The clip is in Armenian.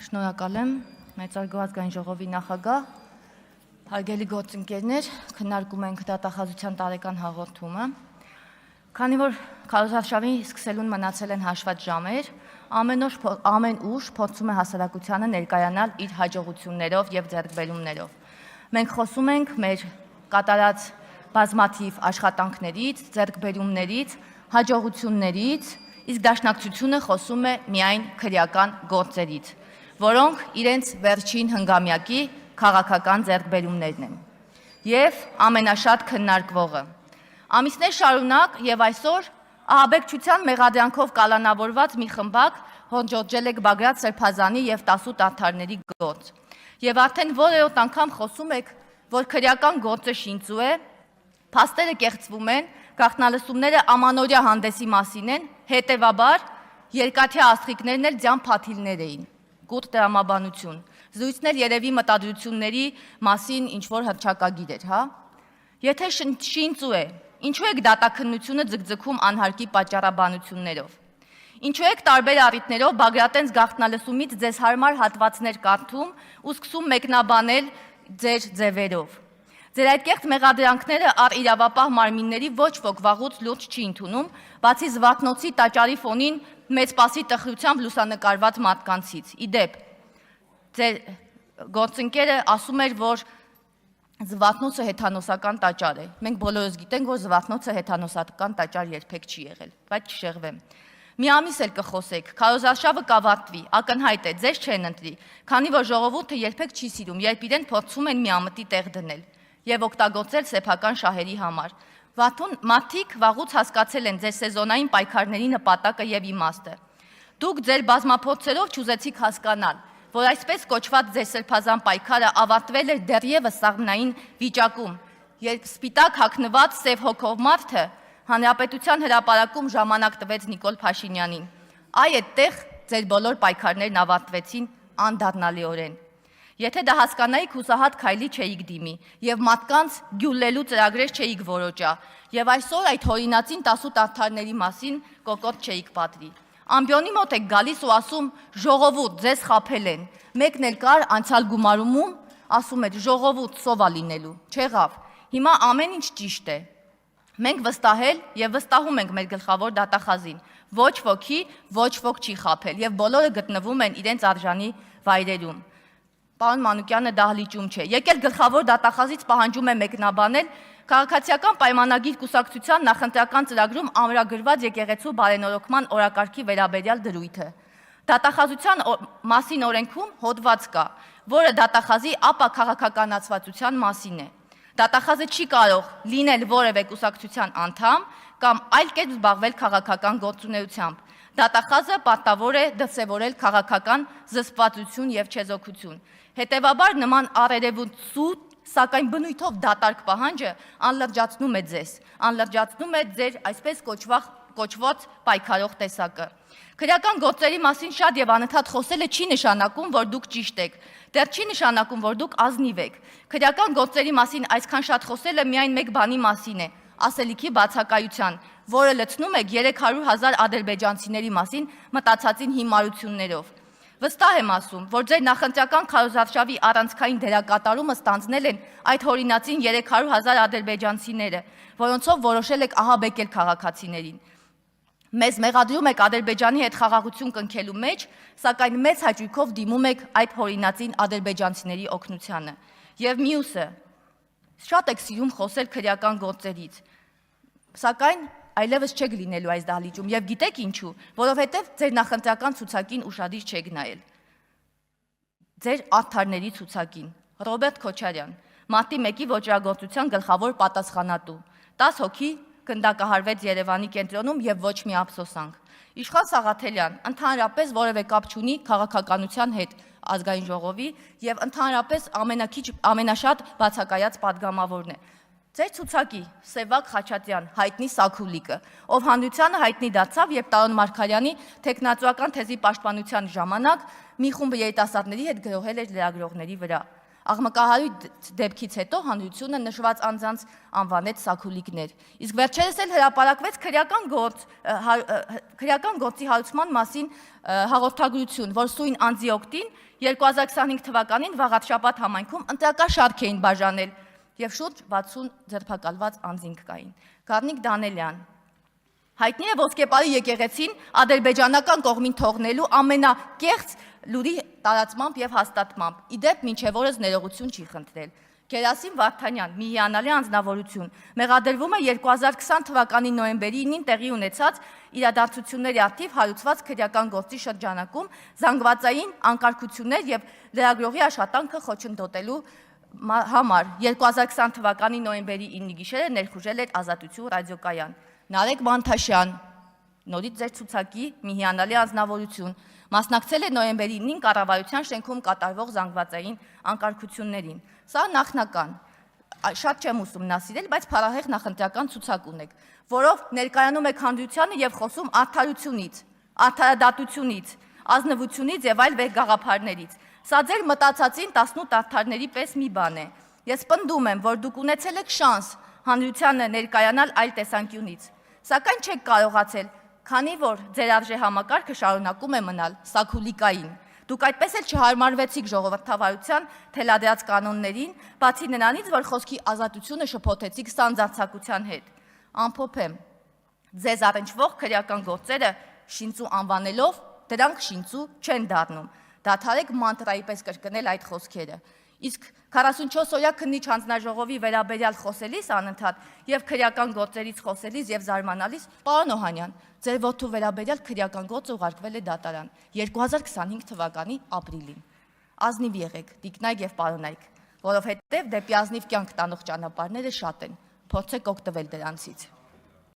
Շնորհակալ եմ մեծարգո ազգային ժողովի նախագահ, հարգելի գործընկերներ, քննարկում ենք դատախազության տարեկան հաղորդումը։ Քանի որ քարոզարշավի սկսելուն մնացել են հաշված ժամեր, ամեն ուժ փորձում է հասարակությանը ներկայանալ իր հաջողություններով եւ ձեռքբերումներով։ Մենք խոսում ենք մեր կատարած բազմաթիվ աշխատանքներից, ձեռքբերումներից, հաջողություններից, իսկ դաշնակցությունը խոսում է միայն քրեական գործերից, որոնք իրենց վերջին հնգամյակի քաղաքական ձեռքբերումներն են։ Եվ ամենաշատ քննարկվողը։ Ամիսներ շարունակ եւ այսօր ահաբեկչության մեղադրանքով կալանավորված մի խմբակ հոջոջել է Բագրատ Սրբազանի եւ 18 արդարների գործ։ Եվ արդեն որերորդ անգամ խոսում եք, որ քրեական գործը շինծու է, փաստերը կեղծվում են, գաղտնալսումները ամանորյա հանդեսի մասին են, հետեւաբար երկաթյա աստղիկներն էլ ձյան փաթիլներ էին։ Կուտ տրամաբանություն, զրույցներ երևի մտադրությունների մասին ինչ-որ հռչակագիր էր, հա։ Եթե շինծու է, ինչու եք դատաքննությունը ձգձգում անհարկի պատճառաբանություններով։ Ինչու եք տարբեր առիթներով Բագրատենց գաղտնալսումից ձեզ հարմար հատվածներ կարդում ու սկսում մեկնաբանել ձեր ձևերով։ Ձեր այդ կեղծ մեղադրանքները առ իրավապահ մարմինների ոչ ոք վաղուց լուրջ չի ընդունում, բացի Զվարթնոցի տաճարի ֆոնին մեծ պասի տխրությամբ լուսանկարված մարդկանցից։ Իդեպ, ձեր գործընկերը ասում էր, որ Զվարթնոցը հեթանոսական տաճար է։ Մենք բոլորս գիտենք, որ Զվարթնոցը հեթանոսական տաճար երբեք չի եղել, բայց չշեղվեմ։ Մի ամիս էլ կխոսեք, քարոզարշավը կավարտվի, ակնհայտ է, ձեզ չեն ընտրի, քանի որ ժողովուրդը երբեք չի սիրում, երբ իրեն փորձում են միամտի տեղ դնել եւ օգտագործել սեփական շահերի համար։ Մարդիկ վաղուց հասկացել են ձեր սեզոնային պայքարների նպատակը եւ իմաստը։ Դուք ձեր բազմափորձերով չուզեցիք հասկանալ, որ այսպես կոչված ձեր սրբազան պայքարը ավարտվել էր դեռևս սաղմնային վիճակում, երբ սպիտակ հագնված սև հոգով մարդը Հանրապետության հրապարակում ժամանակ տվեց Նիկոլ Փաշինյանին։ Այ այդտեղ ձեր բոլոր պայքարներն ավարտվեցին անդառնալիորեն։ Եթե դա հասկանայիք, հուսահատ քայլի չէիք դիմի եւ մարդկանց գյուլելու ծրագրեր չէիք որոճա եւ այսօր այդ հորինածին 18 արդարների մասին կոկոտ չէիք պատվի։ Ամբիոնի մոտ եք գալիս ու ասում ժողովուրդ, ձեզ խաբել են։ Մեկն էլ կար անցյալ գումարումում, ասում էր ժողովուրդ սովա լինելու։ Չեղավ։ Հիմա ամեն ինչ ճիշտ է։ Մենք վստահել եւ վստահում ենք մեր գլխավոր դատախազին։ Ոչ ոքի, ոչ ոք չի խաբել եւ բոլորը գտնվում են իրենց արժանի վայրերում։ Պարոն Մանուկյանը դահլիճում չէ։ Եկել գլխավոր դատախազից պահանջում է մեկնաբանել քաղաքացիական պայմանագիր կուսակցության նախընտրական ծրագրում ամրագրված եկեղեցու բարենորոգման օրակարգի վերաբերյալ դրույթը։ Դատախազության մասին օրենքում հոդված կա, որը դատախազի ապա քաղաքականացվածության մասին է։ Դատախազը չի կարող լինել որևէ կուսակցության անդամ կամ այլ կերպ զբաղվել քաղաքական գործունեությամբ։ Դատախազը պարտավոր է դրսևորել քաղաքական զսպվածություն եւ չեզոքություն։ Հետևաբար նման առերևույթ, սակայն բնույթով դատարկ պահանջը անլրջացնում է ձեզ, անլրջացնում է ձեր այսպես կոչված պայքարող տեսակը։ Քրեական գործերի մասին շատ եւ անընդհատ խոսելը չի նշանակում, որ դուք ճիշտ եք, դեռ չի նշանակում, որ դուք ազնիվ եք։ Քրեական գործերի մասին այսքան շատ խոսելը միայն մեկ բանի մասին է՝ ասելիքի բացակայության, որը լցնում եք 300,000 ադրբեջանցիների մասին մտածածին հիմարություններով։ Վստահ եմ ասում, որ ձեր նախընտրական քարոզարշավի առանցքային դերակատարումը ստանձնել են այդ հորինածին 300,000 ադրբեջանցիները, որոնցով որոշել եք ահաբեկել քաղաքացիներին։ Մեզ մեղադրում եք Ադրբեջանի հետ խաղաղություն կնքելու մեջ, սակայն մեծ հաճույքով դիմում եք այդ հորինածին ադրբեջանցիների օգնությանը։ Եվ մյուսը, շատ եք սիրում խոսել քրեական գործերից, սակայն այլևս չեք լինելու այս դահլիճում եւ գիտեք ինչու, որովհետեւ ձեր նախընտրական ցուցակին ուշադիր չեք նայել։ Ձեր արդարների ցուցակին։ Ռոբերտ Քոչարյան, մարտի 1-ի ոճրագործության գլխավոր պատասխանատու, 10 հոգի գնդակահարվեց Երևանի կենտրոնում եւ ոչ մի ափսոսանք։ Իշխան Սաղաթելյան ընդհանրապես որևէ կապ չունի քաղաքականության հետ ազգային ժողովի եւ ընդհանրապես ամենաշատ բացակայած падգամավորն է։ Ձեր ցուցակի Սևակ Խաչատյան, հայտնի Սաքուլիկը, ով հանրությանը հայտնի դարձավ, երբ Տարոն Մարգարյանի թեկնածուական թեզի պաշտպանության ժամանակ մի խումբ երիտասարդների հետ գրոհել էր լրագրողների վրա։ Աղմկահարույց դեպքից հետո հանրությունը նշված անձանց անվանեց սաքուլիկներ։ Իսկ վերջերս էլ հրապարակվեց քրեական գործի հարուցման մասին հաղորդագրություն, որ սույն անձի օգտին 2025 թվականին Վաղարշապատ համայնքում ընտրական շարք էին բաժանել եւ շուրջ 60 ձերբակալված անձինք կային։ Գառնիկ Դանելյան հայտնի է ոսկեպարի եկեղեցին ադրբեջանական կողմին թողնելու ամենակեղծ լուրի տարածմամբ եւ հաստատմամբ։ Իդեպ մինչև օրս ներողություն չի խնդրել։ Գերասիմ Վարդանյան, մի հիանալի անձնավորություն, մեղադրվում է 2020 թվականի նոյեմբերի 9-ին տեղի ունեցած իրադարձությունների արդիվ հարուցված քրեական գործի շրջանակում զանգվածային անկարգություններ եւ լրագրողի աշխատանքը խոչընդոտելու համար 2020 թվականի նոյեմբերի 9-ի գիշերը ներխուժել էր Ազատություն ռադիոկայան։ Նարեկ Մանթաշյան, նորից ձեր ցուցակի մի հիանալի անձնավորություն, մասնակցել է նոյեմբերի 9-ին կառավարության շենքում կատարվող զանգվածային անկարգություններին։ Սա նախնական, շատ չեմ ուսումնասիրել, բայց փառահեղ նախընտրական ցուցակ ունեք, որով ներկայանում եք հանրությանը եւ խոսում արդարությունից, արդարադատությունից, ազնվությունից եւ այլ գաղափարներից։ Սա ձեր մտածածին 18 արդարների պես մի բան է։ Ես պնդում եմ, որ դուք ունեցել եք շանս հանրությանը ներկայանալ այլ տեսանկյունից, սակայն չեք կարողացել, քանի որ ձեր արժեհամակարգը շարունակում է մնալ սաքուլիկային։ Դուք այդպես էլ չհարմարվեցիք ժողովրդավարության թելադրած կանոններին, բացի նրանից, որ խոսքի ազատությունը շփոթեցիք սանձարձակության հետ։ Ամփոփ եմ, ձեզ առնչվող քրեական գործերը շինծու անվանելով, դրանք շինծու չեն դառնում։ Դադարեք մանտրայի պես կրկնել այդ խոսքերը։ Իսկ 44-օրյա քննիչ հանձնաժողովի վերաբերյալ խոսելիս անընդհատ եւ քրեական գործերից խոսելիս եւ զարմանալիս, պարոն Օհանյան, ձեր որդու վերաբերյալ քրեական գործը ուղարկվել է դատարան 2025 թվականի ապրիլին։ Ազնիվ եղեք, տիկնայք եւ պարոնայք, որովհետեւ դեպի ազնիվ կյանք տանող ճանապարհները շատ են։ Փորձեք օգտվել դրանցից։